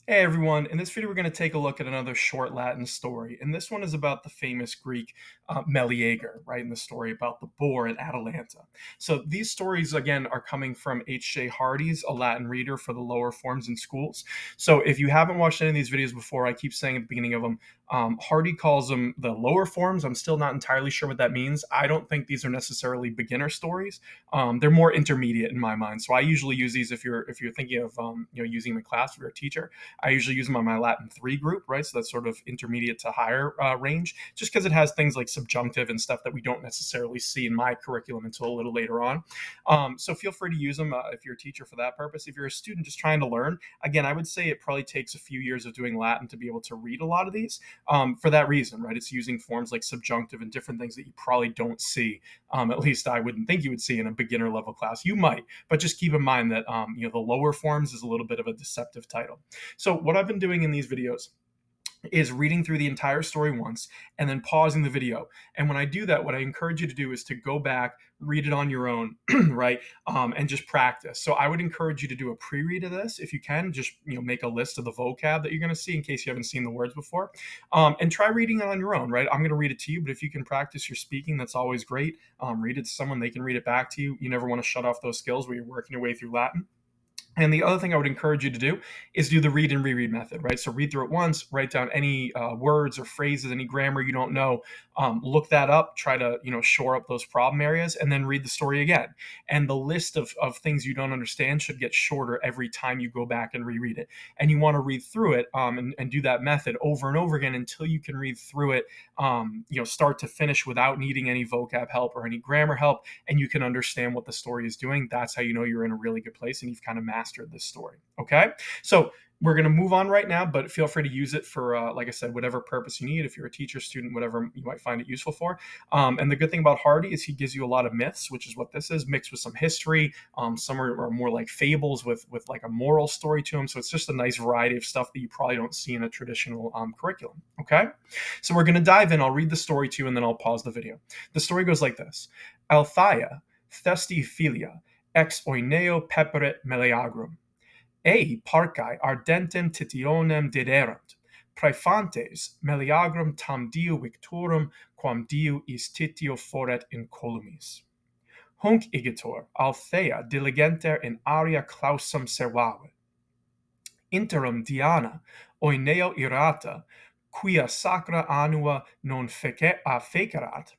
Hey everyone, in this video we're going to take a look at another short Latin story, and this one is about the famous Greek Meleager, right, in the story about the boar at Atalanta. So these stories, again, are coming from H.J. Hardy's, a Latin reader for the lower forms in schools. So if you haven't watched any of these videos before, I keep saying at the beginning of them, Hardy calls them the lower forms. I'm still not entirely sure what that means. I don't think these are necessarily beginner stories. They're more intermediate in my mind. So I usually use these if you're thinking of using them in class, if you're a teacher. I usually use them on my Latin 3 group, right? So that's sort of intermediate to higher range, just because it has things like subjunctive and stuff that we don't necessarily see in my curriculum until a little later on. So feel free to use them if you're a teacher for that purpose. If you're a student just trying to learn, again, I would say it probably takes a few years of doing Latin to be able to read a lot of these for that reason, right? It's using forms like subjunctive and different things that you probably don't see. At least I wouldn't think you would see in a beginner level class. You might, but just keep in mind that the lower forms is a little bit of a deceptive title. So what I've been doing in these videos is reading through the entire story once and then pausing the video. And when I do that, what I encourage you to do is to go back, read it on your own, right? And just practice. So I would encourage you to do a pre-read of this if you can. Just make a list of the vocab that you're going to see in case you haven't seen the words before, and try reading it on your own, right? I'm going to read it to you, but if you can practice your speaking, that's always great. Read it to someone; they can read it back to you. You never want to shut off those skills where you're working your way through Latin. And the other thing I would encourage you to do is do the read and reread method, right? So read through it once, write down any words or phrases, any grammar you don't know, look that up, try to shore up those problem areas, and then read the story again. And the list of things you don't understand should get shorter every time you go back and reread it. And you want to read through it and do that method over and over again until you can read through it, start to finish without needing any vocab help or any grammar help, and you can understand what the story is doing. That's how you know you're in a really good place and you've kind of mastered this story. Okay, so we're going to move on right now, but feel free to use it for, like I said, whatever purpose you need. If you're a teacher, student, whatever you might find it useful for. And the good thing about Hardy is he gives you a lot of myths, which is what this is, mixed with some history. Some are more like fables with like a moral story to them. So it's just a nice variety of stuff that you probably don't see in a traditional curriculum. Okay, so we're going to dive in. I'll read the story to you, and then I'll pause the video. The story goes like this: Althea, thesti philia, ex oineo peperet Meleagrum. Parcae ardentem titionem diderunt, praefantes Meleagrum tam diu victorum, quam diu is titio foret in columis. Hunc igitur Althea diligenter in aria clausum servavit. Interim Diana, oineo irata, quia sacra annua non fecerat,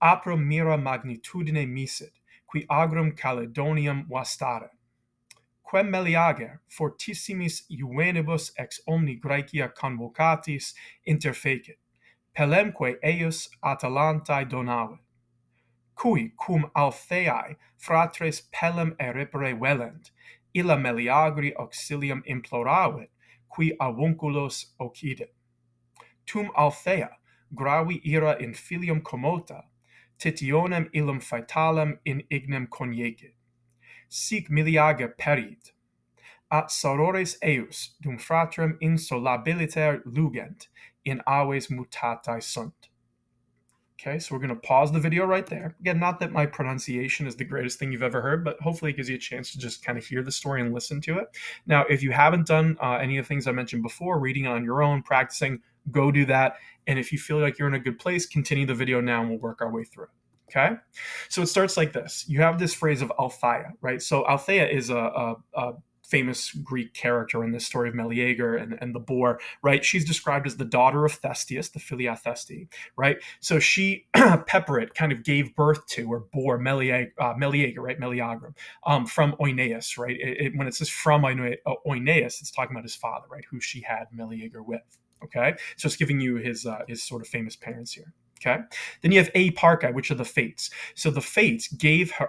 apro mira magnitudine misit, qui agrum Caledonium vastare. Quem Meleager fortissimis juvenibus ex omni Graecia convocatis interfecit, pellemque eius Atalantae donavit, cui cum Altheae fratres pellem eripere velent, illa Meleagri auxilium imploravit, qui avunculos occidit. Tum Althea gravi ira in filium commota, titionem illum fatalem in ignem coniecit. Sic Meleager perit. At sorores eius dum fratrem insolabiliter lugent, in aves mutatae sunt. Okay, so we're going to pause the video right there. Again, not that my pronunciation is the greatest thing you've ever heard, but hopefully it gives you a chance to just kind of hear the story and listen to it. Now, if you haven't done any of the things I mentioned before, reading on your own, practicing, go do that. And if you feel like you're in a good place, continue the video now and we'll work our way through it. Okay, so it starts like this. You have this phrase of Althea, right? So Althea is a famous Greek character in this story of Meleager and the boar, right? She's described as the daughter of Thestius, the Philia Thesti, right? So she, Pepperit, kind of gave birth to or bore Meleager, right? Meleagrum, from Oeneus, right? When it says from Oeneus, it's talking about his father, right? Who she had Meleager with, okay? So it's giving you his sort of famous parents here. Okay. Then you have Parcae, which are the Fates. So the Fates gave her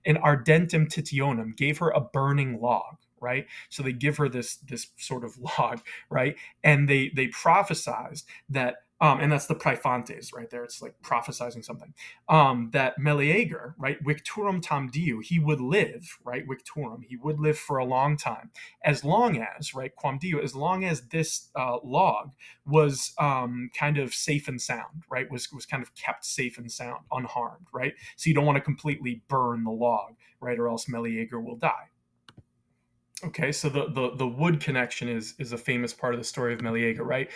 an ardentem titionem, gave her a burning log, right? So they give her this sort of log, right? And they prophesized that, and that's the praefantes right there. It's like prophesizing something. That Meleager, right, victorum tam diu, he would live, right, victorum, he would live for a long time, as long as, right, quam diu, as long as this log was kind of safe and sound, right, was kind of kept safe and sound, unharmed, right? So you don't want to completely burn the log, right, or else Meleager will die. Okay, so the wood connection is a famous part of the story of Meleager, right?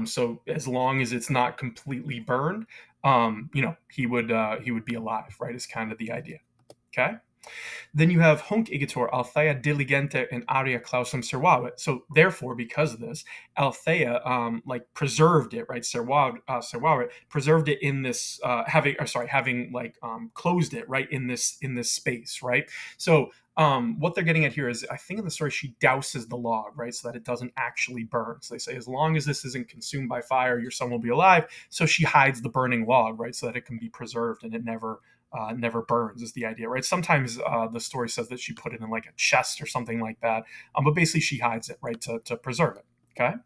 So as long as it's not completely burned, he would be alive, right? Is kind of the idea. Okay. Then you have Hunc igitur Althea diligente and aria clausum servavit. So therefore, because of this, Althea like preserved it, right? Servavit preserved it in this having like closed it right in this space, right? So what they're getting at here is, I think in the story, she douses the log, right, so that it doesn't actually burn. So they say, as long as this isn't consumed by fire, your son will be alive. So she hides the burning log, right, so that it can be preserved and it never burns is the idea, right? Sometimes the story says that she put it in like a chest or something like that, but basically she hides it, right, to preserve it. Okay.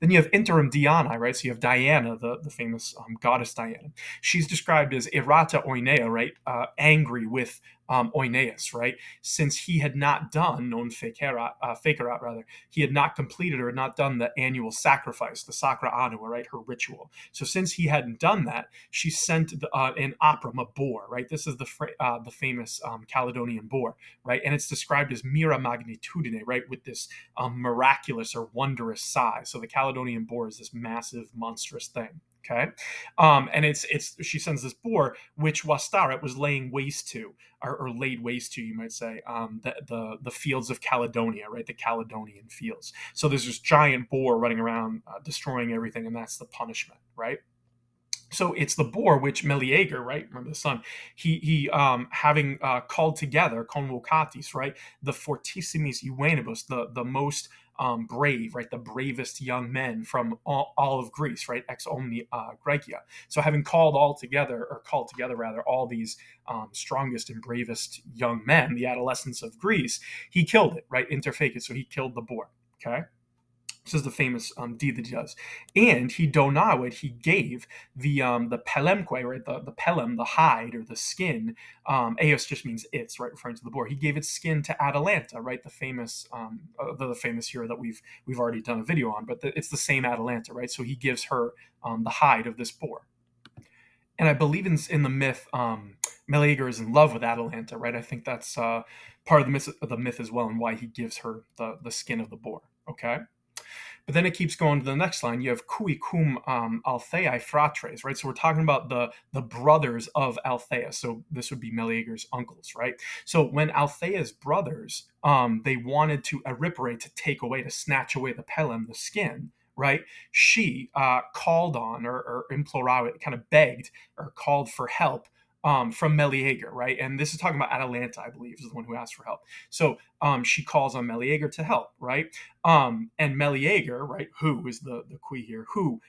Then you have interim Diana, right? So you have Diana, the famous goddess Diana. She's described as errata oinea, right? Angry with Oineus, right? Since he had not done, non fakerat rather, he had not completed or not done the annual sacrifice, the sacra annua, right? Her ritual. So since he hadn't done that, she sent an oprum, a boar, right? This is the famous Caledonian boar, right? And it's described as mira magnitudine, right? With this miraculous or wondrous size. So the Caledonian boar is this massive, monstrous thing. Okay, and it's she sends this boar, which Wastaret was laying waste to, or laid waste to, you might say, the fields of Caledonia, right? The Caledonian fields. So there's this giant boar running around, destroying everything, and that's the punishment, right? So it's the boar which Meleager, right? Remember the son. He having called together convocatis, right? The fortissimis Iuenibus, the most brave, right? The bravest young men from all of Greece, right? Ex omni Graecia. So having called together rather, all these strongest and bravest young men, the adolescents of Greece, he killed it, right? Interfecit. So he killed the boar. Okay. This is the famous deed that he does, and he donawed. He gave the pelemque, right? The pelem, the hide or the skin. Eos just means it's, right, referring to the boar. He gave its skin to Atalanta, right? The famous hero that we've already done a video on, but it's the same Atalanta, right? So he gives her the hide of this boar, and I believe in the myth, Meleager is in love with Atalanta, right? I think that's part of the myth as well, and why he gives her the skin of the boar. Okay. But then it keeps going to the next line. You have cui cum Althea fratres, right? So we're talking about the brothers of Althea. So this would be Meleager's uncles, right? So when Althea's brothers, they wanted to eripere, to take away, to snatch away the pelem, the skin, right? She called on, or implorava, kind of begged or called for help from Meleager, right? And this is talking about Atalanta, I believe, is the one who asked for help. So she calls on Meleager to help, right? And Meleager, right, who is the qui here, who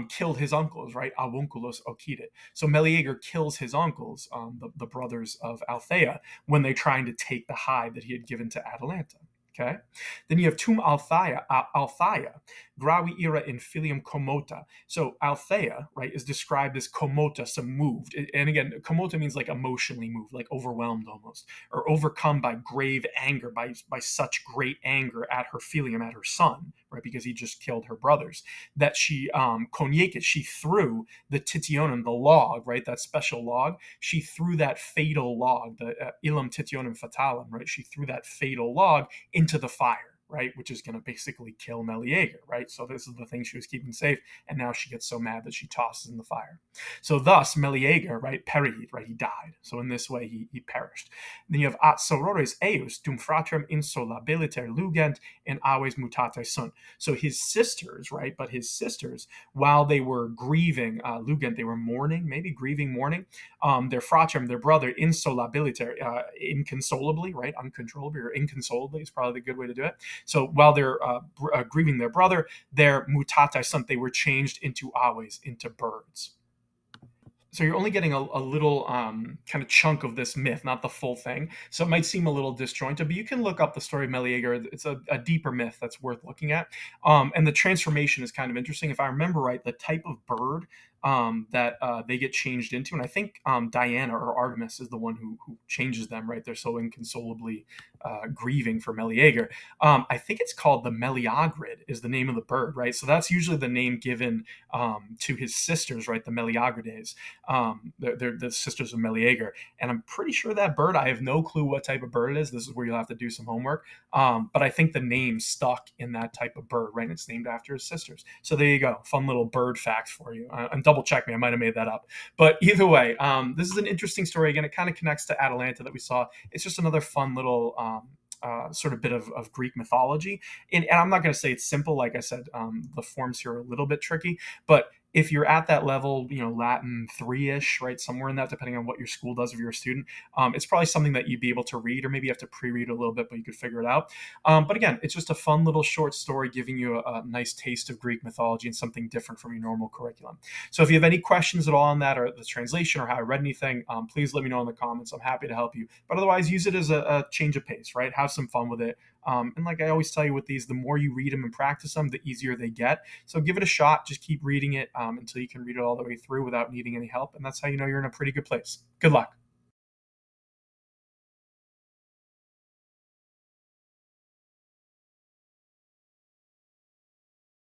killed his uncles, right? Avunculos occidit. So Meleager kills his uncles, the brothers of Althea, when they're trying to take the hide that he had given to Atalanta. Okay. Then you have tum Althea, gravi ira in filium commota. So Althea, right, is described as commota, some moved. And again, commota means like emotionally moved, like overwhelmed almost, or overcome by grave anger, by such great anger at her filium, at her son, right, because he just killed her brothers, that she coniated, she threw the titionum, the log, right, that special log, she threw that fatal log, the illum titionum fatalum, right, she threw that fatal log into the fire, right, which is going to basically kill Meleager, right? So this is the thing she was keeping safe, and now she gets so mad that she tosses in the fire. So thus Meleager, right, perit, right, he died. So in this way he perished. Then you have at sorores eus dum fratrem insolabiliter lugent and aves mutate sunt. So his sisters, right, but his sisters, while they were grieving, lugent, they were mourning, maybe grieving, mourning, their fratrem, their brother, insolabiliter, inconsolably, right, uncontrollably or inconsolably is probably the good way to do it. So while they're grieving their brother, their mutatai sunt, they were changed into aves, into birds. So you're only getting a little kind of chunk of this myth, not the full thing. So it might seem a little disjointed, but you can look up the story of Meleager. It's a deeper myth that's worth looking at. And the transformation is kind of interesting. If I remember right, the type of bird that they get changed into. And I think Diana or Artemis is the one who changes them, right? They're so inconsolably grieving for Meleager. I think it's called the Meleagrid is the name of the bird, right? So that's usually the name given to his sisters, right? The Meleagrides. They're the sisters of Meleager. And I'm pretty sure that bird, I have no clue what type of bird it is. This is where you'll have to do some homework. But I think the name stuck in that type of bird, right? And it's named after his sisters. So there you go. Fun little bird fact for you. And double check me. I might have made that up. But either way, this is an interesting story. Again, it kind of connects to Atalanta that we saw. It's just another fun little sort of bit of Greek mythology. And I'm not going to say it's simple. Like I said, the forms here are a little bit tricky. But if you're at that level, Latin 3-ish, right, somewhere in that, depending on what your school does if you're a student, it's probably something that you'd be able to read, or maybe you have to pre-read a little bit, but you could figure it out. But again, it's just a fun little short story giving you a nice taste of Greek mythology and something different from your normal curriculum. So if you have any questions at all on that, or the translation, or how I read anything, please let me know in the comments. I'm happy to help you. But otherwise, use it as a change of pace, right? Have some fun with it. And like I always tell you with these, the more you read them and practice them, the easier they get. So give it a shot. Just keep reading it until you can read it all the way through without needing any help. And that's how you know you're in a pretty good place. Good luck.